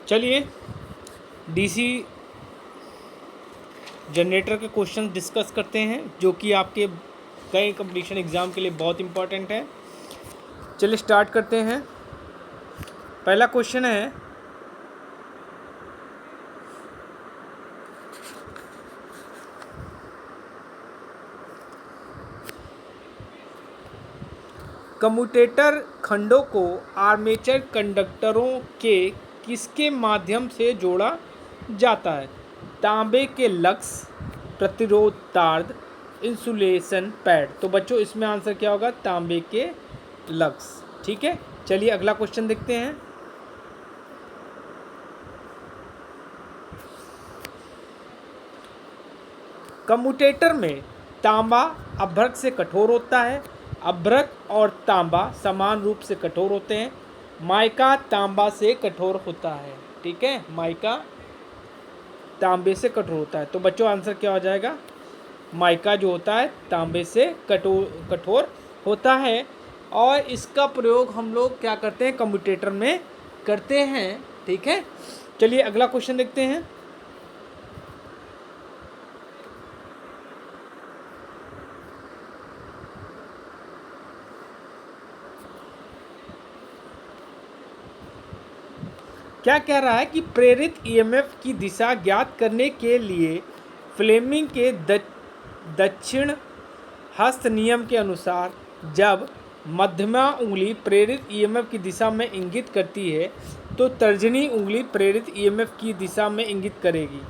चलिए DC generator के question discuss करते हैं जो कि आपके कई कंपटीशन एग्ज़ाम के लिए बहुत इंपॉर्टेंट है। चलिए स्टार्ट करते हैं। पहला क्वेश्चन है, कम्यूटेटर खंडों को आर्मेचर कंडक्टरों के किसके माध्यम से जोड़ा जाता है? तांबे के लक्स, प्रतिरोध तार, इंसुलेशन पैड। तो बच्चों इसमें आंसर क्या होगा? तांबे के लक्स। ठीक है, चलिए अगला क्वेश्चन देखते हैं। कम्यूटेटर में तांबा अभ्रक से कठोर होता है। अभ्रक और तांबा समान रूप से कठोर होते हैं। माइका तांबा से कठोर होता है। ठीक है, माइका तांबे से कठोर होता है। तो बच्चों आंसर क्या हो जाएगा? माइका जो होता है तांबे से कठोर होता है। और इसका प्रयोग हम लोग क्या करते हैं? कम्यूटेटर में करते हैं। ठीक है, चलिए अगला क्वेश्चन देखते हैं। क्या कह रहा है कि प्रेरित ईएमएफ की दिशा ज्ञात करने के लिए फ्लेमिंग के दक्षिण हस्त नियम के अनुसार जब मध्यमा उंगली प्रेरित ईएमएफ की दिशा में इंगित करती है तो तर्जनी उंगली प्रेरित ईएमएफ की दिशा में इंगित करेगी।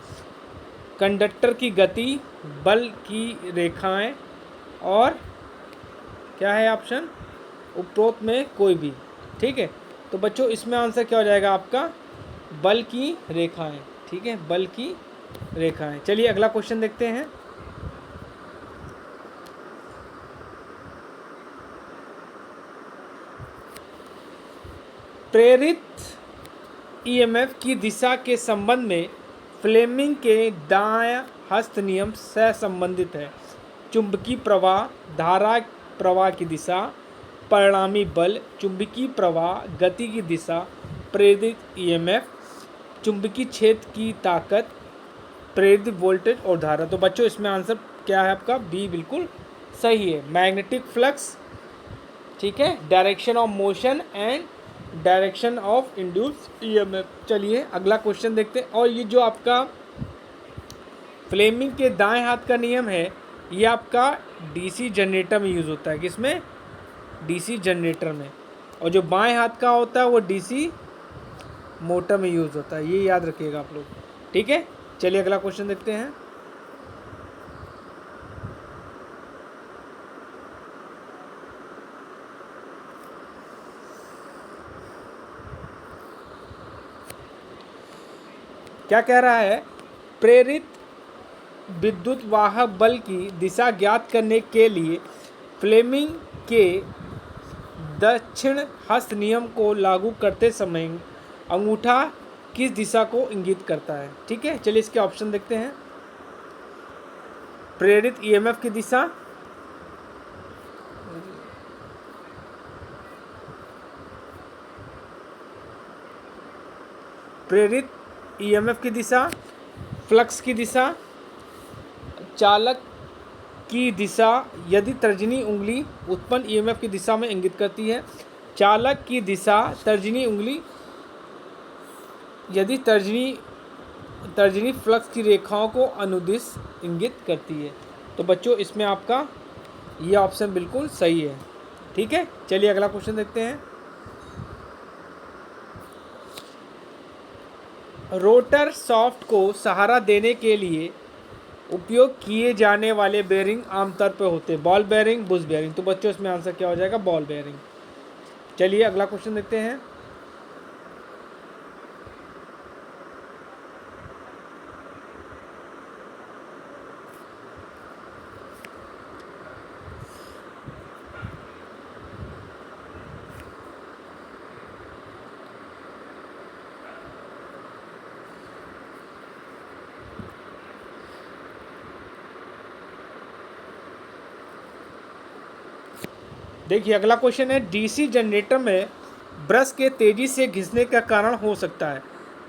कंडक्टर की गति, बल की रेखाएं और क्या है ऑप्शन? उपरोक्त में कोई भी। ठीक है, तो बच्चों इसमें आंसर क्या हो जाएगा आपका? बल की रेखाएं। ठीक है, बल की रेखाएं। चलिए अगला क्वेश्चन देखते हैं। प्रेरित ईएमएफ की दिशा के संबंध में फ्लेमिंग के दायां हस्त नियम से संबंधित है। चुंबकीय प्रवाह, धारा प्रवाह की दिशा, परिणामी बल, चुंबकीय प्रवाह, गति की दिशा, प्रेरित ईएमएफ, चुंबकीय क्षेत्र की ताकत, प्रेरित वोल्टेज और धारा। तो बच्चों इसमें आंसर क्या है आपका? बी बिल्कुल सही है, मैग्नेटिक फ्लक्स। ठीक है, direction of motion and direction of induced EMF. चलिए अगला क्वेश्चन देखते हैं। और ये जो आपका फ्लेमिंग के दाएं हाथ का नियम है ये आपका डीसी जनरेटर में यूज़ होता है। किसमें? डीसी जनरेटर में। और जो बाएं हाथ का होता है वो डीसी मोटर में यूज़ होता है। ये याद रखिएगा आप लोग। ठीक है, चलिए अगला क्वेश्चन देखते हैं। क्या कह रहा है? प्रेरित विद्युत वाहक बल की दिशा ज्ञात करने के लिए फ्लेमिंग के दक्षिण हस्त नियम को लागू करते समय अंगूठा किस दिशा को इंगित करता है? ठीक है, चलिए इसके ऑप्शन देखते हैं। प्रेरित ईएमएफ की दिशा, प्रेरित ईएमएफ की दिशा, फ्लक्स की दिशा, चालक की दिशा यदि तर्जनी उंगली उत्पन्न ईएमएफ की दिशा में इंगित करती है। चालक की दिशा तर्जनी उंगली यदि तर्जनी फ्लक्स की रेखाओं को अनुदिश इंगित करती है। तो बच्चों इसमें आपका ये ऑप्शन बिल्कुल सही है। ठीक है, चलिए अगला क्वेश्चन देखते हैं। रोटर शाफ्ट को सहारा देने के लिए उपयोग किए जाने वाले बेयरिंग आमतौर पर होते हैं बॉल बेयरिंग, बुश बेयरिंग। तो बच्चों इसमें आंसर क्या हो जाएगा? Ball bearing. चलिए अगला क्वेश्चन देखते हैं। देखिए अगला क्वेश्चन है, डीसी जनरेटर में ब्रश के तेजी से घिसने का कारण हो सकता है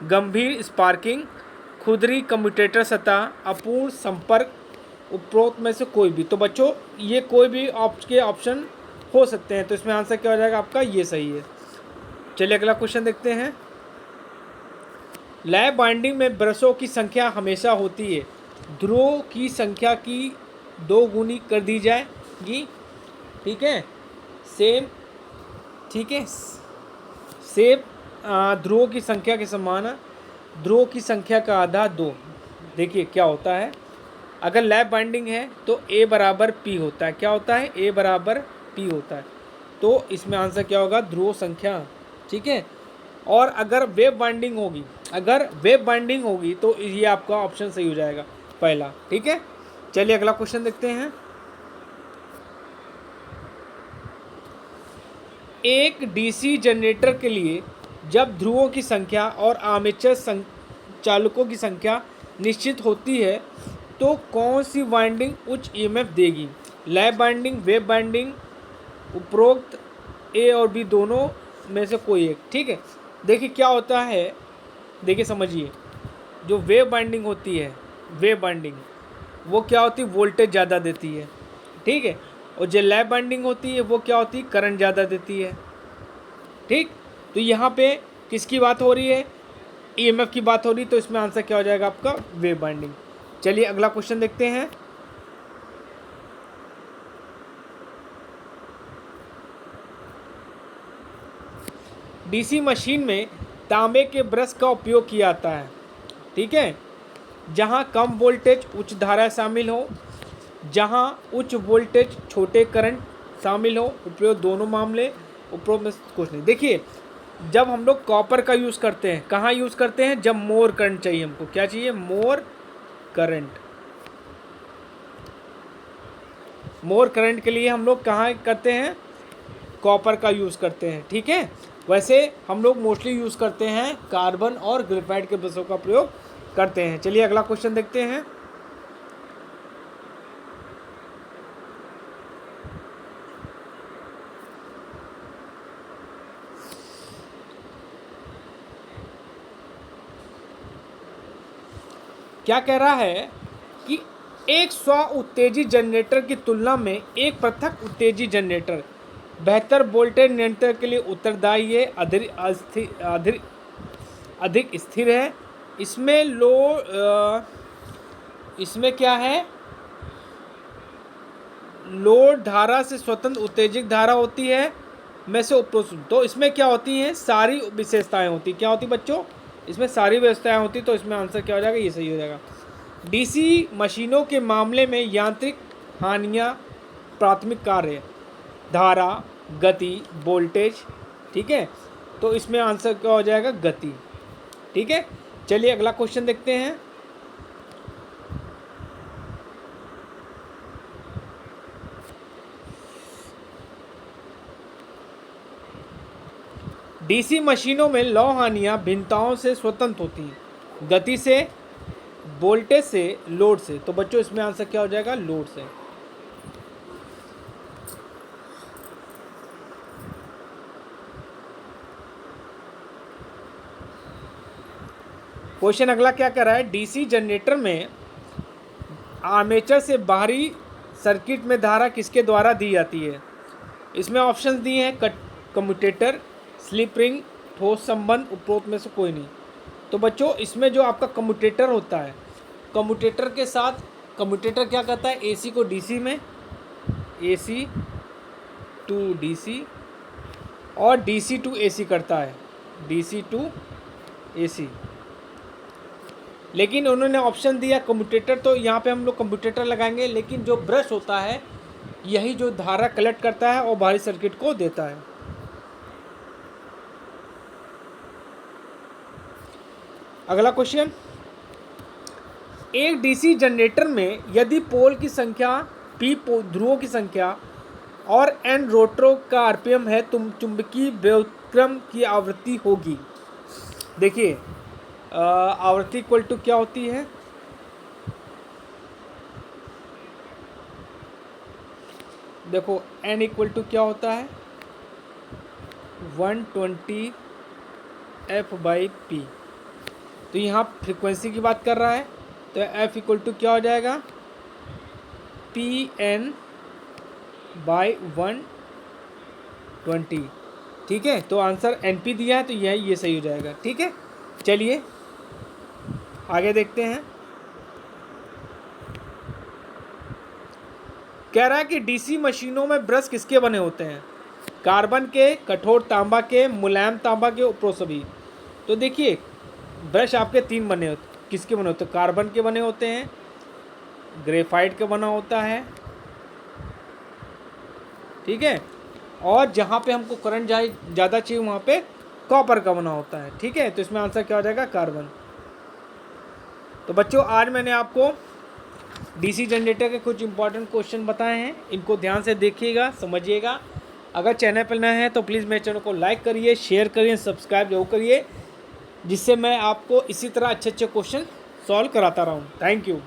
गंभीर स्पार्किंग, खुरदरी कम्यूटेटर सतह, अपूर्ण संपर्क, उपरोक्त में से कोई भी। तो बच्चों ये कोई भी आपके ऑप्शन हो सकते हैं, तो इसमें आंसर क्या हो जाएगा आपका, ये सही है। चलिए अगला क्वेश्चन देखते हैं। लैब बाइंडिंग में ब्रशों की संख्या हमेशा होती है, ध्रुवों की संख्या की 2 गुनी कर दी जाएगी। ठीक है, सेम, ठीक है, सेम ध्रुवों की संख्या के समान है, ध्रुवों की संख्या का आधा 2। देखिए क्या होता है, अगर लैब बाइंडिंग है तो A बराबर P होता है। क्या होता है, A बराबर P होता है। तो इसमें आंसर क्या होगा, ध्रुव संख्या। ठीक है, और अगर वेब बाइंडिंग होगी, अगर वेब बाइंडिंग होगी तो ये आपका ऑप्शन सही हो जाएगा पहला। ठीक है, चलिए अगला क्वेश्चन देखते हैं। एक डीसी जनरेटर के लिए जब ध्रुवों की संख्या और आर्मेचर चालकों की संख्या निश्चित होती है तो कौन सी वाइंडिंग उच्च ईएमएफ देगी, लैब बाइंडिंग, वेब बाइंडिंग, उपरोक्त ए और बी दोनों में से कोई एक। ठीक है, देखिए क्या होता है, देखिए समझिए, जो वेव बाइंडिंग होती है, वेव बाइंडिंग वो क्या होती है, वोल्टेज ज़्यादा देती है। ठीक है, और जो लैब बाइंडिंग होती है वो क्या होती है, करंट ज़्यादा देती है। ठीक, तो यहाँ पे किसकी बात हो रही है, ईएमएफ की बात हो रही है, तो इसमें आंसर क्या हो जाएगा आपका, वेव बाइंडिंग। चलिए अगला क्वेश्चन देखते हैं। डीसी मशीन में तांबे के ब्रश का उपयोग किया जाता है। ठीक है, जहां कम वोल्टेज उच्च धारा शामिल हो, जहां उच्च वोल्टेज छोटे करंट शामिल हो। उपयोग दोनों मामले, उपयोग में कुछ नहीं। देखिए जब हम लोग कॉपर का यूज़ करते हैं, कहाँ यूज़ करते हैं, जब मोर करंट चाहिए हमको, क्या चाहिए, मोर करंट। मोर करंट के लिए हम लोग कहाँ करते हैं, कॉपर का यूज़ करते हैं। ठीक है, वैसे हम लोग मोस्टली यूज़ करते हैं कार्बन और ग्रेफाइट के ब्रशों का प्रयोग करते हैं। चलिए अगला क्वेश्चन देखते हैं। क्या कह रहा है कि एक स्व उत्तेजित जनरेटर की तुलना में एक पृथक उत्तेजित जनरेटर बेहतर वोल्टेज नियंत्रण के लिए उत्तरदायी है, अधिक स्थिर है। इसमें इसमें क्या है, लोड धारा से स्वतंत्र उत्तेजित धारा होती है में से उपरोक्त। तो इसमें क्या होती हैं, सारी विशेषताएं होती, क्या होती बच्चों, इसमें सारी व्यवस्थाएं होती। तो इसमें आंसर क्या हो जाएगा, ये सही हो जाएगा। डीसी मशीनों के मामले में यांत्रिक हानियां प्राथमिक कार्य, धारा, गति, वोल्टेज। ठीक है, तो इसमें आंसर क्या हो जाएगा, गति। ठीक है, चलिए अगला क्वेश्चन देखते हैं। डीसी मशीनों में लौ हानियां भिन्नताओं से स्वतंत्र होती हैं, गति से, वोल्टेज से, लोड से। तो बच्चों इसमें आंसर क्या हो जाएगा, लोड से। क्वेश्चन अगला क्या कर रहा है, डीसी जनरेटर में आर्मेचर से बाहरी सर्किट में धारा किसके द्वारा दी जाती है। इसमें ऑप्शंस दिए हैं, कम्यूटेटर, स्लिप रिंग, ठोस संबंध, उपरोक्त में से कोई नहीं। तो बच्चों इसमें जो आपका कम्यूटेटर होता है, कम्यूटेटर के साथ, कम्यूटेटर क्या करता है, एसी को डीसी में, एसी टू डीसी और डीसी टू एसी करता है, डीसी टू एसी। लेकिन उन्होंने ऑप्शन दिया कम्यूटेटर, तो यहाँ पे हम लोग कम्यूटेटर लगाएंगे। लेकिन जो ब्रश होता है यही जो धारा कलेक्ट करता है और बाहरी सर्किट को देता है। अगला क्वेश्चन, एक डीसी जनरेटर में यदि पोल की संख्या p ध्रुवों की संख्या और n रोटरों का आरपीएम है तो चुंबकीय व्युत्क्रम की आवृत्ति होगी। देखिए आवृत्ति इक्वल टू क्या होती है, देखो n इक्वल टू क्या होता है, 120 f/p। तो यहाँ फ्रीक्वेंसी की बात कर रहा है, तो F इक्वल टू क्या हो जाएगा, Pn/120। ठीक है, तो आंसर NP दिया है, तो ये सही हो जाएगा। ठीक है, चलिए आगे देखते हैं। कह रहा है कि डीसी मशीनों में ब्रश किसके बने होते हैं, कार्बन के, कठोर तांबा के, मुलायम तांबा के, उपरो सभी। तो देखिए ब्रश आपके 3 बने होते, किसके बने होते हैं, कार्बन के बने होते हैं, ग्रेफाइट का बना होता है, ठीक है, और जहाँ पे हमको करंट ज़्यादा चाहिए वहाँ पे कॉपर का बना होता है। ठीक है, तो इसमें आंसर क्या हो जाएगा, कार्बन। तो बच्चों आज मैंने आपको डीसी जनरेटर के कुछ इंपॉर्टेंट क्वेश्चन बताए हैं, इनको ध्यान से देखिएगा, समझिएगा। अगर चैनल पर नए हैं तो प्लीज़ मेरे चैनल को लाइक करिए, शेयर करिए, सब्सक्राइब जरूर करिए, जिससे मैं आपको इसी तरह अच्छे अच्छे क्वेश्चन सॉल्व कराता रहूँ। Thank you.